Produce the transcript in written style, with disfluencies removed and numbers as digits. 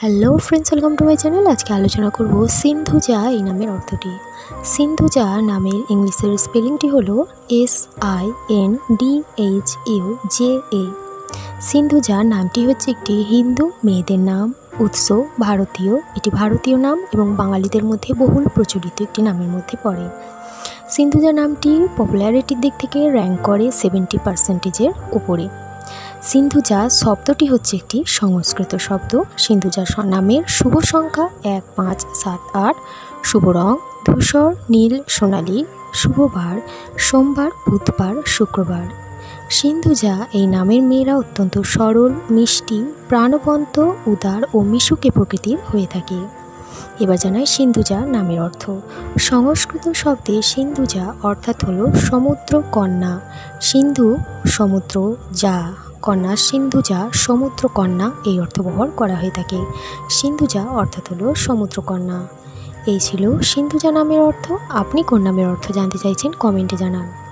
Hello friends, welcome to my channel. আজকে আলোচনা করব সিন্ধুজা এই নামের অর্থটি। সিন্ধুজা নামের ইংলিশের স্পেলিংটি হলো SINDHUJA। সিন্ধুজা নামটি হচ্ছে একটি হিন্দু মেয়েদের নাম, উৎস ভারতীয়। এটি ভারতীয় নাম এবং বাঙালিদের মধ্যে বহুল প্রচলিত একটি নামের মধ্যে পড়ে। সিন্ধুজা নামটি পপুলারিটির দিক থেকে র্যাঙ্ক করে 70%-এর উপরে। সিন্ধুজা শব্দটি হচ্ছে একটি সংস্কৃত শব্দ। সিন্ধুজা নামের শুভ সংখ্যা 1, 5, 7, 8। শুভ রং ধূসর, নীল, সোনালি। শুভ বার সোমবার, বুধবার, শুক্রবার। সিন্ধুজা এই নামের মেয়েরা অত্যন্ত সরল, মিষ্টি, প্রাণবন্ত, উদার ও মিশুকে প্রকৃতির হয়ে থাকে। এবার জানাই সিন্ধুজা নামের অর্থ। সংস্কৃত শব্দে সিন্ধুজা অর্থাৎ হলো সমুদ্র কন্যা। সিন্ধু সমুদ্র, যা কন্যা, সিন্ধুজা সমুদ্র কন্যা এই অর্থ ব্যবহার করা হয়ে থাকে। সিন্ধুজা অর্থাৎ হলো সমুদ্র কন্যা। এই ছিল সিন্ধুজা নামের অর্থ। আপনি কোন নামের অর্থ জানতে চাইছেন কমেন্টে জানান।